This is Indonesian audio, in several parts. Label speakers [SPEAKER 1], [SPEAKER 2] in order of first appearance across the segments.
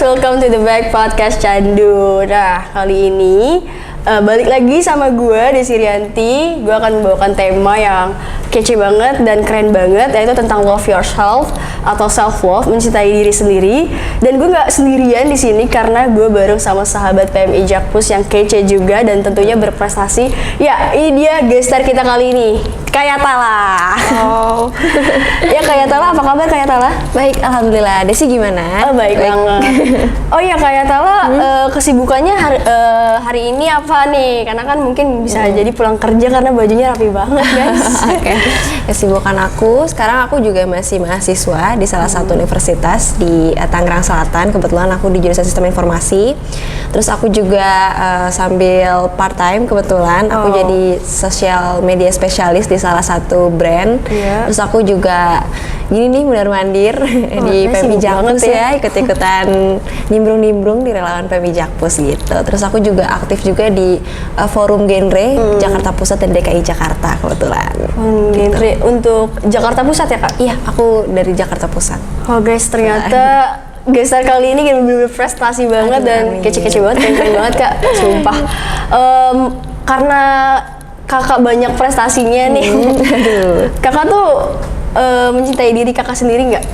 [SPEAKER 1] welcome to the back podcast Candu. Nah, kali ini balik lagi sama gue Desi Rianti. Gue akan membawakan tema yang kece banget dan keren banget, yaitu tentang love yourself atau self love, mencintai diri sendiri. Dan gue nggak sendirian di sini karena gue bareng sama sahabat PMI Jakpus yang kece juga dan tentunya berprestasi. Ya, ini dia gestar kita kali ini, Kayatala.
[SPEAKER 2] Oh.
[SPEAKER 1] Ya Kayatala, apa kabar Kayatala?
[SPEAKER 2] Baik, alhamdulillah. Desi gimana?
[SPEAKER 1] Baik banget. Oh iya Kayatala, kesibukannya hari ini apa nih? Karena kan mungkin bisa jadi pulang kerja karena bajunya rapi banget guys.
[SPEAKER 2] Oke. Kesibukan aku, sekarang aku juga masih mahasiswa di salah satu universitas di Tangerang Selatan. Kebetulan aku di jurusan Sistem Informasi. Terus aku juga sambil part time kebetulan aku jadi social media spesialis di salah satu brand. Terus aku juga gini nih mondar-mandir di PMI Jakpus ya, ikut-ikutan nimbrung-nimbrung di relawan PMI Jakpus gitu. Terus aku juga aktif juga di forum genre Jakarta Pusat dan DKI Jakarta kebetulan.
[SPEAKER 1] Genre untuk Jakarta Pusat ya Kak?
[SPEAKER 2] Iya, aku dari Jakarta Pusat.
[SPEAKER 1] Oh guys, ternyata gestar kali ini bener-bener prestasi banget.
[SPEAKER 2] Aduh,
[SPEAKER 1] dan
[SPEAKER 2] amin.
[SPEAKER 1] kece-kece banget, keren banget Kak, sumpah. Karena kakak banyak prestasinya nih. Kakak tuh mencintai diri kakak sendiri nggak?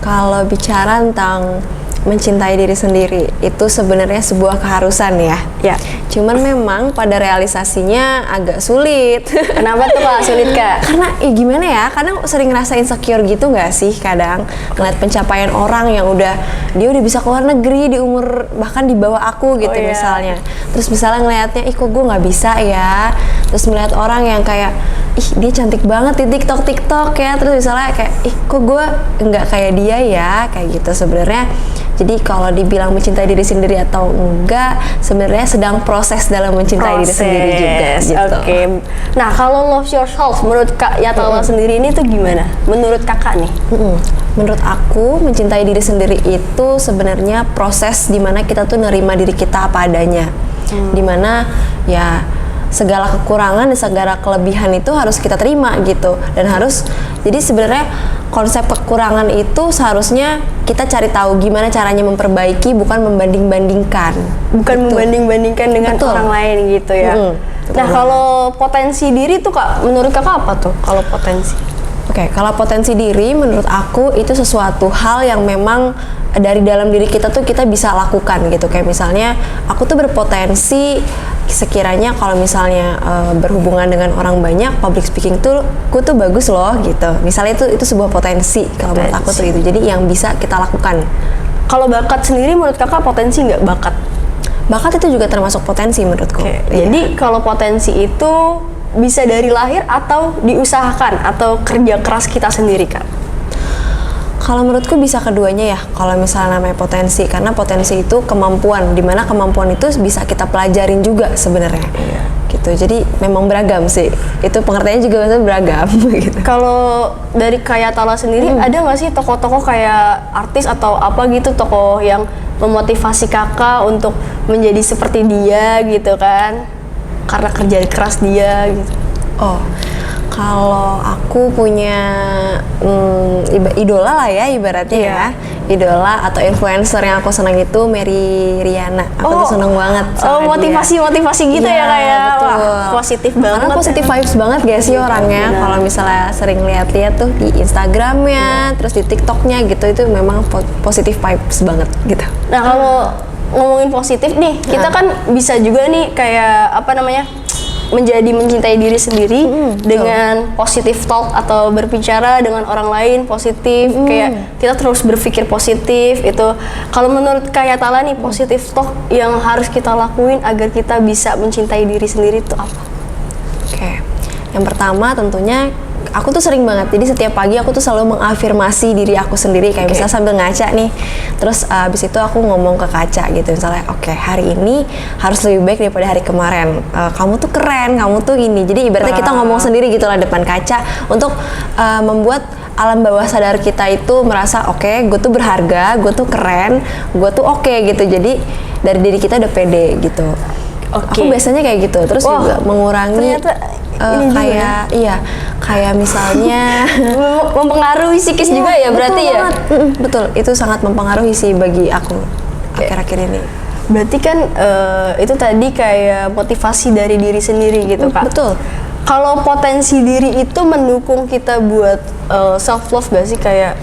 [SPEAKER 2] Kalau bicara tentang mencintai diri sendiri itu sebenarnya sebuah keharusan ya.
[SPEAKER 1] Ya.
[SPEAKER 2] Cuman memang pada realisasinya agak sulit.
[SPEAKER 1] Kenapa tuh Kak sulit Kak?
[SPEAKER 2] Karena gimana ya, kadang sering ngerasa insecure gitu nggak sih kadang ngeliat pencapaian orang yang dia udah bisa keluar negeri di umur bahkan di bawah aku gitu misalnya. Terus misalnya ngelihatnya, ih kok gue nggak bisa ya. Terus melihat orang yang kayak, ih dia cantik banget di TikTok ya. Terus misalnya kayak, ih kok gue nggak kayak dia ya, kayak gitu sebenarnya. Jadi kalau dibilang mencintai diri sendiri atau enggak, sebenarnya sedang proses dalam mencintai diri sendiri juga gitu.
[SPEAKER 1] Oke. Nah, kalau love yourself menurut Kak Yatala sendiri ini tuh gimana? Menurut Kakak nih?
[SPEAKER 2] Menurut aku, mencintai diri sendiri itu sebenarnya proses dimana kita tuh nerima diri kita apa adanya. Dimana ya segala kekurangan dan segala kelebihan itu harus kita terima gitu. Dan harus, jadi sebenarnya konsep kekurangan itu seharusnya kita cari tahu gimana caranya memperbaiki, bukan membanding-bandingkan.
[SPEAKER 1] Bukan
[SPEAKER 2] gitu.
[SPEAKER 1] Membanding-bandingkan dengan orang lain gitu ya. Nah, kalau potensi diri tuh Kak, menurut Kakak apa tuh kalau potensi?
[SPEAKER 2] Oke, kalau potensi diri menurut aku itu sesuatu hal yang memang dari dalam diri kita tuh kita bisa lakukan gitu. Kayak misalnya aku tuh berpotensi sekiranya kalau misalnya berhubungan dengan orang banyak, public speaking tuh aku tuh bagus loh gitu. Misalnya itu sebuah potensi kalau menurut aku tuh itu. Jadi yang bisa kita lakukan.
[SPEAKER 1] Kalau bakat sendiri menurut Kakak potensi nggak bakat?
[SPEAKER 2] Bakat itu juga termasuk potensi menurutku.
[SPEAKER 1] Jadi kalau potensi itu bisa dari lahir atau diusahakan atau kerja keras kita sendiri Kak?
[SPEAKER 2] Kalau menurutku bisa keduanya ya. Kalau misalnya namanya potensi, karena potensi itu kemampuan, dimana kemampuan itu bisa kita pelajarin juga sebenarnya. Gitu. Jadi memang beragam sih. Itu pengertiannya juga maksudnya beragam. Gitu.
[SPEAKER 1] Kalau dari Kayatala sendiri ada nggak sih tokoh-tokoh kayak artis atau apa gitu, tokoh yang memotivasi kakak untuk menjadi seperti dia gitu kan? Karena kerja keras dia gitu.
[SPEAKER 2] Oh, kalau aku punya idola lah ya ibaratnya ya. Idola atau influencer yang aku senang itu Mary Riana. Aku tuh seneng banget sama
[SPEAKER 1] motivasi gitu ya kayak. Wah, positif banget.
[SPEAKER 2] Karena positif vibes banget gak sih orangnya. Kalau misalnya sering lihat-lihat tuh di Instagramnya, terus di TikToknya gitu, itu memang positif vibes banget gitu.
[SPEAKER 1] Nah, kalau ngomongin positif nih, kita kan bisa juga nih kayak apa namanya, mencintai diri sendiri dengan positif talk atau berbicara dengan orang lain positif, kayak kita terus berpikir positif itu. Kalau menurut Kayatala nih, positif talk yang harus kita lakuin agar kita bisa mencintai diri sendiri itu apa?
[SPEAKER 2] Oke, yang pertama tentunya aku tuh sering banget, jadi setiap pagi aku tuh selalu mengafirmasi diri aku sendiri, kayak misalnya sambil ngaca nih, terus abis itu aku ngomong ke kaca gitu, misalnya oke, hari ini harus lebih baik daripada hari kemarin, kamu tuh keren, kamu tuh ini. Jadi ibaratnya kita ngomong sendiri gitu lah depan kaca untuk membuat alam bawah sadar kita itu merasa oke, gue tuh berharga, gue tuh keren, gue tuh oke gitu. Jadi dari diri kita udah pede gitu. Aku biasanya kayak gitu, terus juga mengurangi kayak misalnya
[SPEAKER 1] mempengaruhi psikis juga ya berarti
[SPEAKER 2] betul
[SPEAKER 1] ya.
[SPEAKER 2] banget. Betul, itu sangat mempengaruhi sih bagi aku akhir-akhir ini.
[SPEAKER 1] Berarti kan itu tadi kayak motivasi dari diri sendiri gitu Kak.
[SPEAKER 2] Betul.
[SPEAKER 1] Kalau potensi diri itu mendukung kita buat self love gak sih, kayak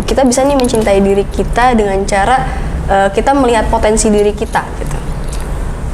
[SPEAKER 1] kita bisa nih mencintai diri kita dengan cara kita melihat potensi diri kita gitu.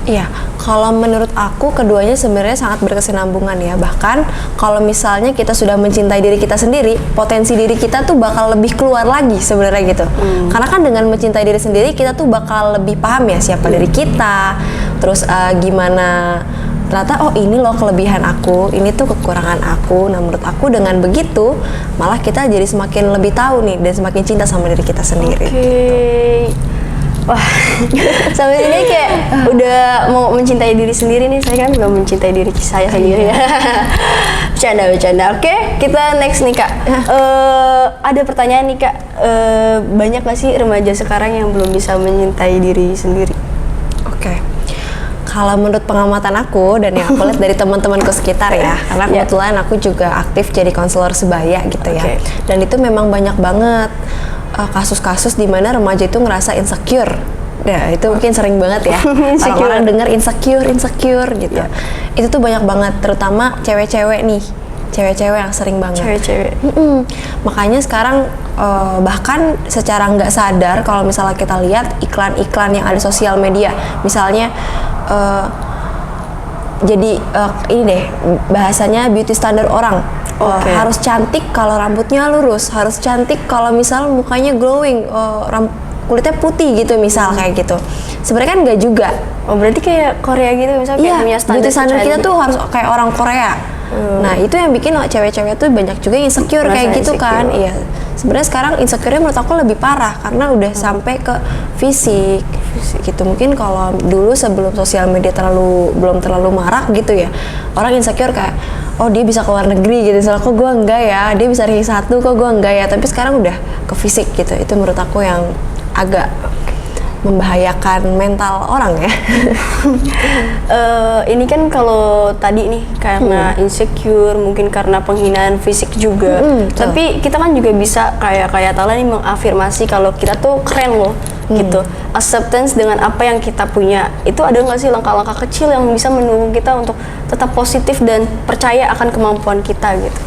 [SPEAKER 2] Iya, kalau menurut aku keduanya sebenarnya sangat berkesinambungan ya. Bahkan kalau misalnya kita sudah mencintai diri kita sendiri, potensi diri kita tuh bakal lebih keluar lagi sebenarnya gitu. Karena kan dengan mencintai diri sendiri kita tuh bakal lebih paham ya siapa diri kita, terus gimana ternyata oh ini loh kelebihan aku, ini tuh kekurangan aku. Nah menurut aku dengan begitu malah kita jadi semakin lebih tahu nih dan semakin cinta sama diri kita sendiri.
[SPEAKER 1] Wah, sampai ini kayak udah mau mencintai diri sendiri nih. Saya kan belum mencintai diri saya sendiri ya. Bercanda. Oke, kita next nih Kak. Ada pertanyaan nih Kak. Banyak gak sih remaja sekarang yang belum bisa mencintai diri sendiri?
[SPEAKER 2] Oke. Kalau menurut pengamatan aku dan yang aku lihat dari teman-temanku sekitar ya, karena kebetulan aku juga aktif jadi konselor sebaya gitu ya. Dan itu memang banyak banget kasus-kasus di mana remaja itu ngerasa insecure. Ya, itu mungkin sering banget ya. Orang-orang denger insecure gitu. Itu tuh banyak banget, terutama cewek-cewek nih. Cewek-cewek yang sering banget. Makanya sekarang bahkan secara nggak sadar kalau misalnya kita lihat iklan-iklan yang ada di sosial media, misalnya jadi ini deh bahasanya beauty standard orang. Harus cantik kalau rambutnya lurus, harus cantik kalau misal mukanya glowing, kulitnya putih gitu misal kayak gitu. Sebenarnya kan nggak juga.
[SPEAKER 1] Oh berarti kayak Korea gitu misalnya kayak punya standar.
[SPEAKER 2] Beauty standard kita tuh harus kayak orang Korea. Nah itu yang bikin cewek-cewek tuh banyak juga insecure kayak gitu kan. Iya. Sebenarnya sekarang insecure-nya menurut aku lebih parah karena udah sampai ke fisik gitu. Mungkin kalau dulu sebelum sosial media belum terlalu marak gitu ya, orang insecure kayak oh dia bisa keluar negeri gitu, misalnya kok gue enggak ya, dia bisa ranking 1 kok gue enggak ya. Tapi sekarang udah ke fisik gitu. Itu menurut aku yang agak membahayakan mental orang ya.
[SPEAKER 1] Ini kan kalau tadi nih karena insecure, mungkin karena penghinaan fisik juga. Tapi kita kan juga bisa kayak Tala nih mengafirmasi kalau kita tuh keren loh gitu. Acceptance dengan apa yang kita punya. Itu ada nggak sih langkah-langkah kecil yang bisa mendukung kita untuk tetap positif dan percaya akan kemampuan kita gitu?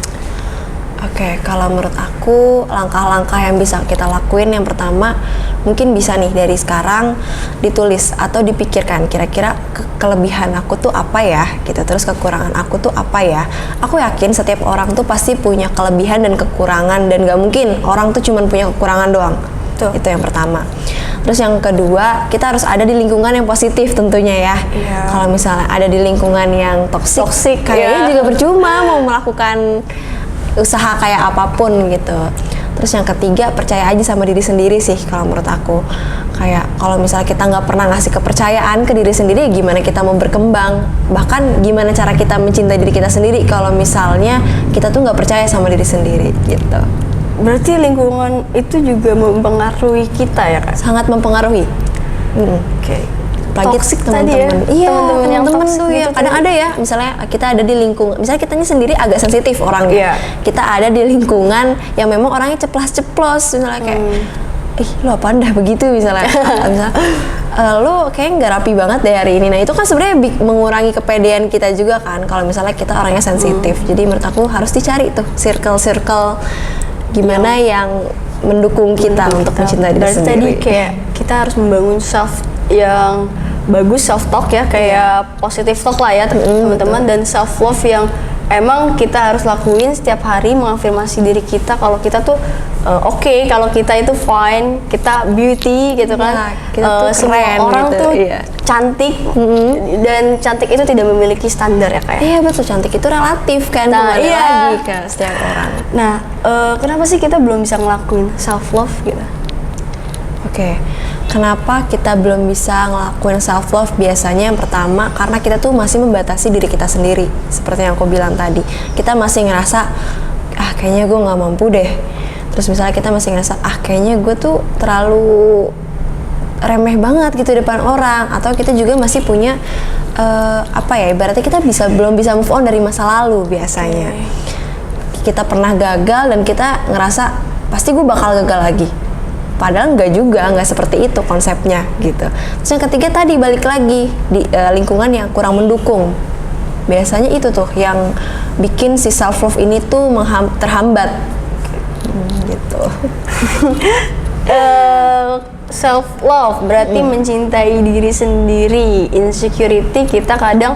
[SPEAKER 2] Oke, kalau menurut aku langkah-langkah yang bisa kita lakuin yang pertama mungkin bisa nih dari sekarang ditulis atau dipikirkan kira-kira kelebihan aku tuh apa ya gitu, terus kekurangan aku tuh apa ya. Aku yakin setiap orang tuh pasti punya kelebihan dan kekurangan dan gak mungkin orang tuh cuma punya kekurangan doang. Itu yang pertama. Terus yang kedua, kita harus ada di lingkungan yang positif tentunya ya. Kalau misalnya ada di lingkungan yang toksik kayaknya juga percuma mau melakukan usaha kayak apapun gitu. Terus yang ketiga, percaya aja sama diri sendiri sih kalau menurut aku. Kayak kalau misalnya kita nggak pernah ngasih kepercayaan ke diri sendiri, gimana kita mau berkembang? Bahkan gimana cara kita mencintai diri kita sendiri kalau misalnya kita tuh nggak percaya sama diri sendiri gitu.
[SPEAKER 1] Berarti lingkungan itu juga mempengaruhi kita ya Kak?
[SPEAKER 2] Sangat mempengaruhi.
[SPEAKER 1] Toxic teman-teman.
[SPEAKER 2] Iya,
[SPEAKER 1] teman-teman yang
[SPEAKER 2] temen
[SPEAKER 1] toxic
[SPEAKER 2] tuh ya.
[SPEAKER 1] gitu.
[SPEAKER 2] Kadang ada ya, misalnya kita ada di lingkungan, misalnya kitanya sendiri agak sensitif orangnya. Kita ada di lingkungan yang memang orangnya ceplas-ceplos, misalnya kayak, lo apaan dah begitu misalnya. Misalnya, lo kayaknya nggak rapi banget deh hari ini. Nah itu kan sebenarnya mengurangi kepedean kita juga kan. Kalau misalnya kita orangnya sensitif, jadi menurut aku harus dicari tuh circle gimana yang mendukung kita untuk mencintai diri sendiri.
[SPEAKER 1] Tadi kayak kita harus membangun self yang bagus, self talk ya, kayak positive talk lah ya teman-teman, dan self love yang emang kita harus lakuin setiap hari, mengafirmasi diri kita kalau kita tuh oke, kalau kita itu fine, kita beauty gitu kan.
[SPEAKER 2] Kita tuh
[SPEAKER 1] semua
[SPEAKER 2] keren
[SPEAKER 1] orang
[SPEAKER 2] gitu,
[SPEAKER 1] tuh cantik, dan cantik itu tidak memiliki standar ya kayak.
[SPEAKER 2] Iya betul, cantik itu relatif kan, kembali lagi ke setiap orang.
[SPEAKER 1] Nah, kenapa sih kita belum bisa ngelakuin self love gitu?
[SPEAKER 2] Kenapa kita belum bisa ngelakuin self love? Biasanya yang pertama karena kita tuh masih membatasi diri kita sendiri. Seperti yang aku bilang tadi, kita masih ngerasa kayaknya gue nggak mampu deh. Terus misalnya kita masih ngerasa kayaknya gue tuh terlalu remeh banget gitu depan orang, atau kita juga masih punya ibaratnya kita belum bisa move on dari masa lalu biasanya. kita pernah gagal dan kita ngerasa pasti gue bakal gagal lagi. Padahal nggak juga, nggak seperti itu konsepnya gitu. Terus yang ketiga tadi balik lagi di lingkungan yang kurang mendukung. Biasanya itu tuh yang bikin si self love ini tuh terhambat gitu.
[SPEAKER 1] Self love berarti mencintai diri sendiri. Insecurity kita kadang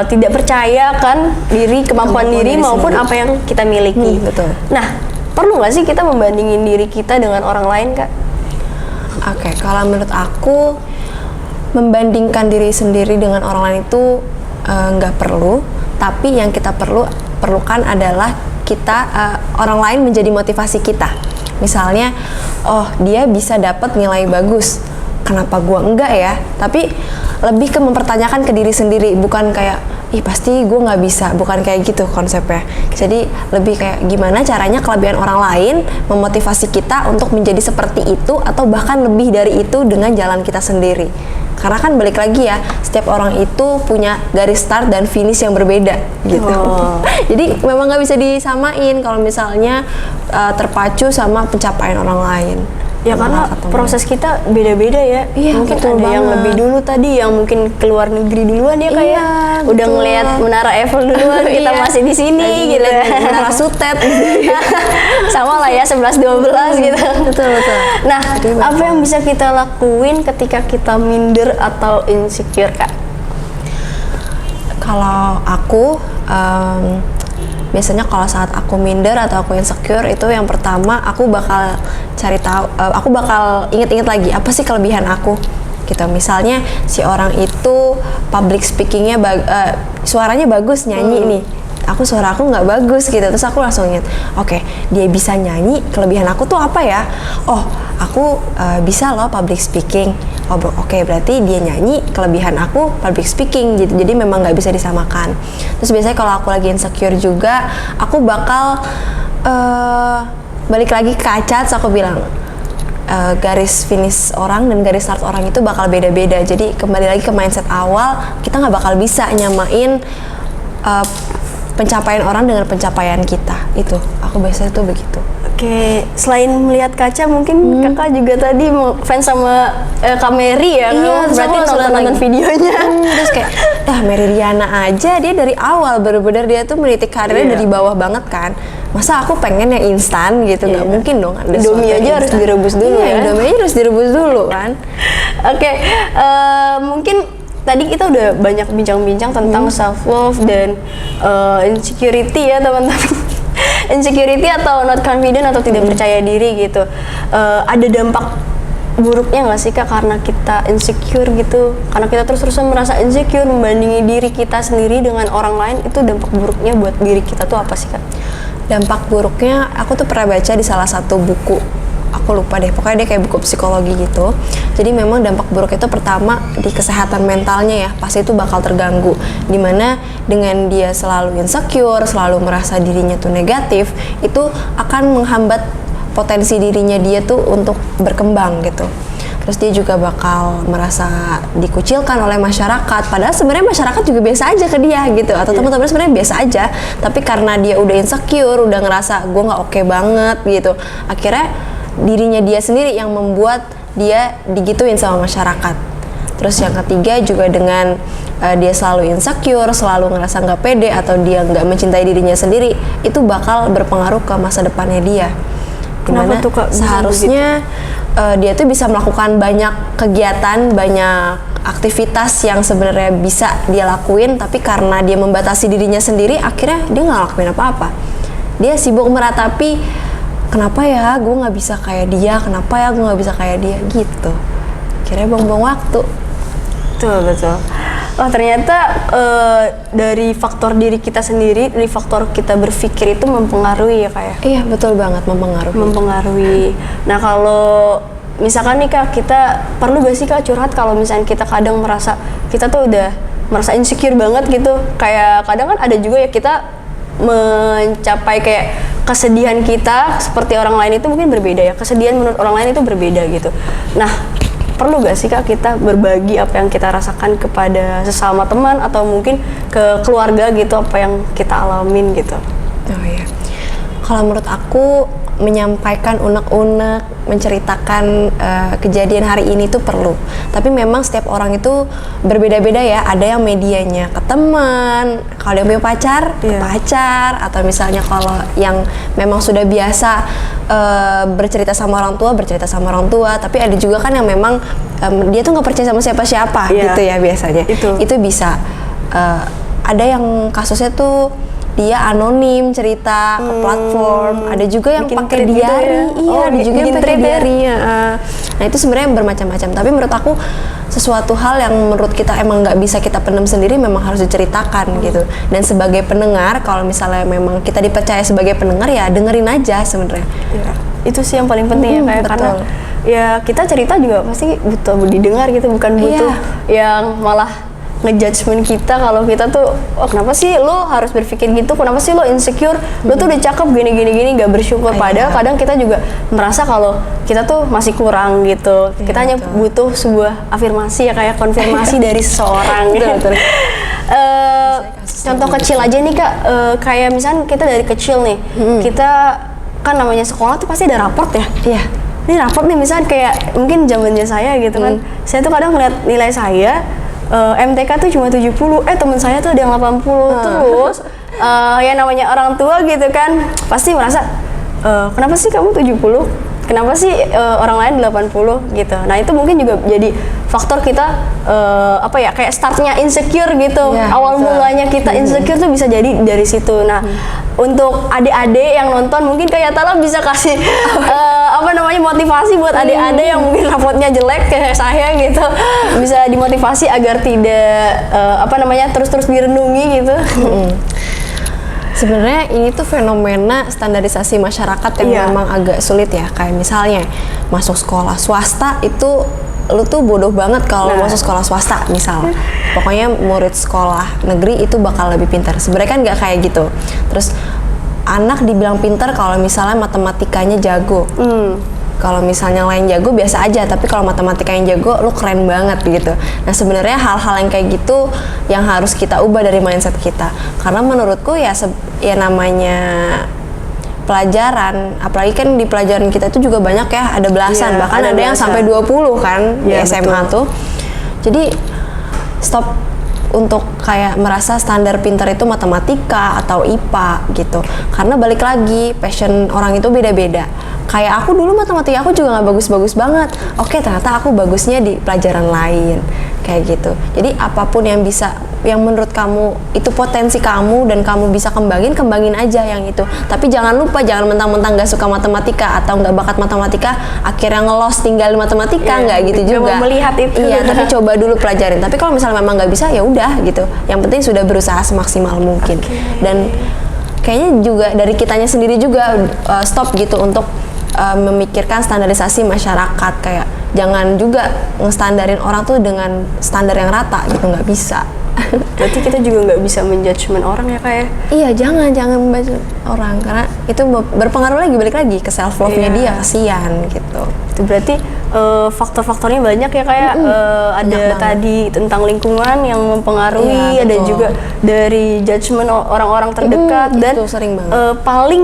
[SPEAKER 1] tidak percaya kan kemampuan diri maupun apa yang kita miliki.
[SPEAKER 2] Betul.
[SPEAKER 1] Nah, perlu nggak sih kita membandingin diri kita dengan orang lain, Kak?
[SPEAKER 2] Oke, kalau menurut aku membandingkan diri sendiri dengan orang lain itu nggak perlu. Tapi yang kita perlukan adalah kita orang lain menjadi motivasi kita. Misalnya, oh dia bisa dapat nilai bagus, kenapa gua enggak ya? Tapi lebih ke mempertanyakan ke diri sendiri, bukan kayak ih pasti gue nggak bisa, bukan kayak gitu konsepnya. Jadi lebih kayak gimana caranya kelebihan orang lain memotivasi kita untuk menjadi seperti itu atau bahkan lebih dari itu dengan jalan kita sendiri. Karena kan balik lagi ya, setiap orang itu punya garis start dan finish yang berbeda gitu. Jadi memang nggak bisa disamain kalau misalnya terpacu sama pencapaian orang lain.
[SPEAKER 1] Ya karena proses kita beda-beda ya.
[SPEAKER 2] Iya,
[SPEAKER 1] mungkin
[SPEAKER 2] betul
[SPEAKER 1] ada yang
[SPEAKER 2] banget.
[SPEAKER 1] lebih dulu tadi, yang mungkin keluar negeri duluan ya kayak.
[SPEAKER 2] Iya,
[SPEAKER 1] Udah
[SPEAKER 2] betul.
[SPEAKER 1] ngeliat Menara Eiffel duluan, kita
[SPEAKER 2] Iya.
[SPEAKER 1] masih di sini gitu.
[SPEAKER 2] Menara Sutet.
[SPEAKER 1] Sama lah ya 11-12 gitu.
[SPEAKER 2] Betul.
[SPEAKER 1] Nah, apa yang bisa kita lakuin ketika kita minder atau insecure, Kak?
[SPEAKER 2] Kalau aku biasanya kalau saat aku minder atau aku insecure itu yang pertama aku bakal cari tahu, aku bakal inget-inget lagi apa sih kelebihan aku gitu. Misalnya si orang itu public speakingnya suaranya bagus, nyanyi nih, suara aku nggak bagus gitu. Terus aku langsung inget, oke, dia bisa nyanyi, kelebihan aku tuh apa ya? Oh, aku bisa loh public speaking. Oh, oke, berarti dia nyanyi, kelebihan aku public speaking gitu. Jadi memang nggak bisa disamakan. Terus biasanya kalau aku lagi insecure juga, aku bakal balik lagi ke kaca. Terus aku bilang garis finish orang dan garis start orang itu bakal beda-beda. Jadi kembali lagi ke mindset awal, kita nggak bakal bisa nyamain pencapaian orang dengan pencapaian kita. Itu aku biasanya tuh begitu.
[SPEAKER 1] Oke, selain melihat kaca mungkin kakak juga tadi mau fans sama Kak Mary ya?
[SPEAKER 2] Iya, terus
[SPEAKER 1] berarti
[SPEAKER 2] aku langsung
[SPEAKER 1] nonton
[SPEAKER 2] lagi.
[SPEAKER 1] videonya.
[SPEAKER 2] Terus kayak, Mary Riana aja dia dari awal bener-bener dia tuh meniti karirnya dari bawah banget kan. Masa aku pengen yang instan gitu, nggak mungkin dong. Ada
[SPEAKER 1] Indomie
[SPEAKER 2] sesuatu yang
[SPEAKER 1] aja harus
[SPEAKER 2] instan.
[SPEAKER 1] direbus dulu
[SPEAKER 2] Iya,
[SPEAKER 1] ya.
[SPEAKER 2] Indomie aja harus direbus dulu kan.
[SPEAKER 1] Oke, mungkin tadi kita udah banyak bincang-bincang tentang self love dan insecurity ya teman-teman. Insecurity atau not confident atau tidak percaya diri gitu. Ada dampak buruknya nggak sih Kak karena kita insecure gitu? Karena kita terus-terusan merasa insecure, membandingi diri kita sendiri dengan orang lain, itu dampak buruknya buat diri kita tuh apa sih Kak?
[SPEAKER 2] Dampak buruknya aku tuh pernah baca di salah satu buku, aku lupa deh, pokoknya dia kayak buku psikologi gitu. Jadi memang dampak buruk itu pertama di kesehatan mentalnya ya, pasti itu bakal terganggu. Dimana dengan dia selalu insecure, selalu merasa dirinya tuh negatif, itu akan menghambat potensi dirinya dia tuh untuk berkembang gitu. Terus dia juga bakal merasa dikucilkan oleh masyarakat, padahal sebenarnya masyarakat juga biasa aja ke dia gitu, atau teman-teman sebenarnya biasa aja, tapi karena dia udah insecure, udah ngerasa gue nggak oke banget gitu, akhirnya dirinya dia sendiri yang membuat dia digituin sama masyarakat. Terus yang ketiga juga dengan dia selalu insecure, selalu ngerasa nggak pede atau dia nggak mencintai dirinya sendiri, itu bakal berpengaruh ke masa depannya dia.
[SPEAKER 1] Kenapa
[SPEAKER 2] Dimana
[SPEAKER 1] tuh, Kak, bisa
[SPEAKER 2] seharusnya dia tuh bisa melakukan banyak kegiatan, banyak aktivitas yang sebenarnya bisa dia lakuin, tapi karena dia membatasi dirinya sendiri, akhirnya dia nggak lakuin apa-apa. Dia sibuk meratapi, kenapa ya gue nggak bisa kayak dia, kenapa ya gue nggak bisa kayak dia gitu. Akhirnya buang-buang waktu.
[SPEAKER 1] Betul. Oh ternyata dari faktor diri kita sendiri, dari faktor kita berpikir itu mempengaruhi ya Kak ya?
[SPEAKER 2] Iya betul banget, mempengaruhi.
[SPEAKER 1] Nah kalau misalkan nih Kak, kita perlu gak sih Kak curhat kalau misalnya kita kadang merasa kita tuh udah merasa insecure banget gitu. Kayak kadang kan ada juga ya kita mencapai kayak kesedihan kita seperti orang lain itu mungkin berbeda ya. Kesedihan menurut orang lain itu berbeda gitu. Nah perlu gak sih Kak kita berbagi apa yang kita rasakan kepada sesama teman atau mungkin ke keluarga gitu, apa yang kita alamin gitu?
[SPEAKER 2] Oh iya. Kalau menurut aku menyampaikan unek-unek, menceritakan kejadian hari ini tuh perlu. Tapi memang setiap orang itu berbeda-beda ya. Ada yang medianya ke teman, kalau yang punya pacar, ke pacar, atau misalnya kalau yang memang sudah biasa bercerita sama orang tua, bercerita sama orang tua. Tapi ada juga kan yang memang dia tuh nggak percaya sama siapa-siapa gitu ya biasanya. Itu bisa. Ada yang kasusnya tuh dia anonim cerita ke platform, ada juga yang pakai diary, ada juga yang pakai diary. Nah itu sebenarnya bermacam-macam. Tapi menurut aku sesuatu hal yang menurut kita emang nggak bisa kita pendam sendiri memang harus diceritakan gitu. Dan sebagai pendengar, kalau misalnya memang kita dipercaya sebagai pendengar ya dengerin aja sebenarnya.
[SPEAKER 1] Ya, itu sih yang paling penting ya kayak karena ya kita cerita juga pasti butuh didengar gitu, bukan butuh yang malah ngejudgement kita kalau kita tuh kenapa sih lo harus berpikir gitu, kenapa sih lo insecure, lo tuh udah cakep gini nggak bersyukur. Padahal kadang kita juga merasa kalau kita tuh masih kurang gitu. Kita hanya butuh sebuah afirmasi ya, kayak konfirmasi dari seseorang gitu. Contoh kecil aja nih Kak, kayak misalnya kita dari kecil nih, kita kan namanya sekolah tuh pasti ada raport ya. Ini raport nih misalnya kayak mungkin zamannya saya gitu kan, saya tuh kadang ngeliat nilai saya MTK tuh cuma 70, temen saya tuh ada yang 80. Terus ya namanya orang tua gitu kan pasti merasa kenapa sih kamu 70? Kenapa sih orang lain 80 gitu. Nah itu mungkin juga jadi faktor kita kayak startnya insecure gitu. Awal mulanya kita insecure tuh bisa jadi dari situ. Nah untuk adik-adik yang nonton mungkin kayak Tala bisa kasih motivasi buat adik-adik yang mungkin rapotnya jelek kayak saya gitu, bisa dimotivasi agar tidak terus-terus direnungi gitu.
[SPEAKER 2] Sebenarnya ini tuh fenomena standarisasi masyarakat yang memang agak sulit ya. Kayak misalnya masuk sekolah swasta itu lu tuh bodoh banget kalau masuk sekolah swasta misal. Pokoknya murid sekolah negeri itu bakal lebih pintar. Sebenarnya kan nggak kayak gitu. Terus anak dibilang pintar kalau misalnya matematikanya jago. Kalau misalnya lain jago biasa aja, tapi kalau matematika yang jago lu keren banget gitu. Nah sebenarnya hal-hal yang kayak gitu yang harus kita ubah dari mindset kita. Karena menurutku ya namanya pelajaran, apalagi kan di pelajaran kita itu juga banyak ya, ada belasan, bahkan ada yang sampai 20 kan di SMA tuh. Jadi stop untuk kayak merasa standar pintar itu matematika atau IPA gitu. Karena balik lagi, passion orang itu beda-beda. Kayak aku dulu matematika aku juga nggak bagus-bagus banget. Oke, ternyata aku bagusnya di pelajaran lain. Kayak gitu. Jadi apapun yang menurut kamu itu potensi kamu dan kamu bisa kembangin aja yang itu. Tapi jangan lupa, jangan mentang-mentang nggak suka matematika atau nggak bakat matematika akhirnya ngelos tinggal di matematika, nggak gitu juga.
[SPEAKER 1] Melihat itu.
[SPEAKER 2] Tapi coba dulu pelajarin. Tapi kalau misalnya memang nggak bisa ya udah gitu. Yang penting sudah berusaha semaksimal mungkin. Dan kayaknya juga dari kitanya sendiri juga stop gitu untuk memikirkan standarisasi masyarakat. Kayak jangan juga ngestandarin orang tuh dengan standar yang rata gitu, nggak bisa.
[SPEAKER 1] Berarti kita juga nggak bisa menjudgment orang ya kayak.
[SPEAKER 2] Iya, jangan membaca orang karena itu berpengaruh balik lagi ke self love-nya dia, kasihan gitu.
[SPEAKER 1] Itu berarti faktor-faktornya banyak ya kayak ada tadi tentang lingkungan yang mempengaruhi, ada juga dari judgement orang-orang terdekat dan
[SPEAKER 2] sering banget.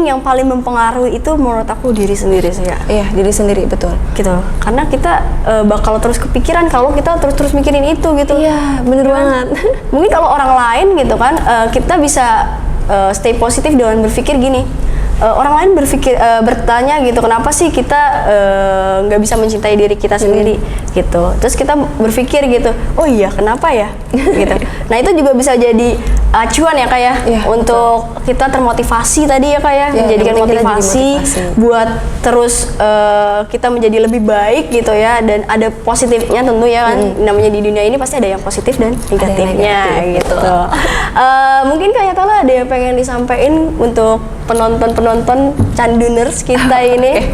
[SPEAKER 1] yang paling mempengaruhi itu menurut aku diri sendiri sih ya.
[SPEAKER 2] Iya, diri sendiri betul.
[SPEAKER 1] Gitu. Karena kita bakal terus kepikiran kalau kita terus mikirin itu gitu.
[SPEAKER 2] Iya, bener banget.
[SPEAKER 1] Mungkin kalau orang lain gitu kan kita bisa stay positif dengan berpikir gini. Orang lain bertanya gitu, kenapa sih kita nggak bisa mencintai diri kita sendiri gitu. Terus kita berpikir gitu, oh iya kenapa ya gitu. Nah itu juga bisa jadi acuan ya kayak untuk kita termotivasi tadi ya kayak menjadikan motivasi buat terus kita menjadi lebih baik gitu ya. Dan ada positifnya tentu ya kan, namanya di dunia ini pasti ada yang positif dan negatifnya gitu. Mungkin kayak Tala ada yang pengen disampaikan untuk penonton Canduners kita ini.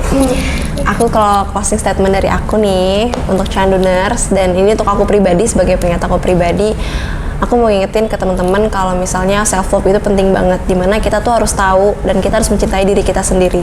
[SPEAKER 2] Aku kalau closing statement dari aku nih untuk Canduners, dan ini untuk aku pribadi sebagai pengingat aku pribadi, aku mau ingetin ke teman-teman kalau misalnya self love itu penting banget, dimana kita tuh harus tahu dan kita harus mencintai diri kita sendiri.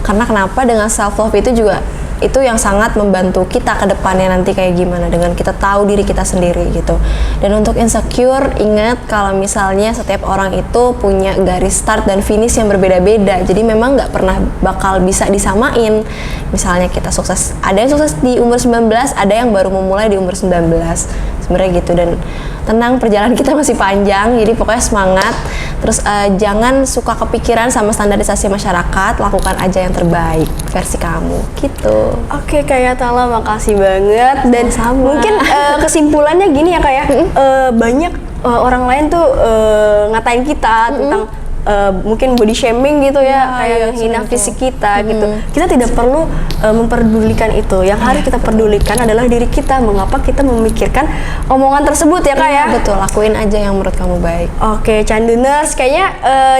[SPEAKER 2] Karena kenapa dengan self love itu juga itu yang sangat membantu kita ke depannya nanti kayak gimana dengan kita tahu diri kita sendiri gitu. Dan untuk insecure, ingat kalau misalnya setiap orang itu punya garis start dan finish yang berbeda-beda, jadi memang nggak pernah bakal bisa disamain. Misalnya kita sukses, ada yang sukses di umur 19, ada yang baru memulai di umur 19, sebenarnya gitu. Dan tenang, perjalanan kita masih panjang, jadi pokoknya semangat. Terus jangan suka kepikiran sama standarisasi masyarakat, lakukan aja yang terbaik versi kamu gitu.
[SPEAKER 1] Oke, Kak Tala, makasih banget. Dan
[SPEAKER 2] Sama-sama.
[SPEAKER 1] mungkin kesimpulannya gini ya Kak ya, banyak orang lain tuh ngatain kita tentang mungkin body shaming gitu ya, kayak
[SPEAKER 2] iya,
[SPEAKER 1] hina
[SPEAKER 2] betul.
[SPEAKER 1] fisik kita gitu. Kita tidak perlu memperdulikan itu. Yang harus kita pedulikan adalah diri kita. Mengapa kita memikirkan omongan tersebut ya Kak ya?
[SPEAKER 2] Betul, lakuin aja yang menurut kamu baik.
[SPEAKER 1] Oke, Canduners, kayaknya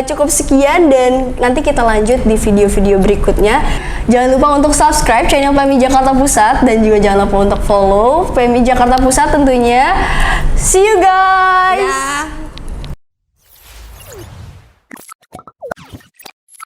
[SPEAKER 1] cukup sekian dan nanti kita lanjut di video-video berikutnya. Jangan lupa untuk subscribe channel PMI Jakarta Pusat dan juga jangan lupa untuk follow PMI Jakarta Pusat tentunya. See you guys!
[SPEAKER 2] Dah.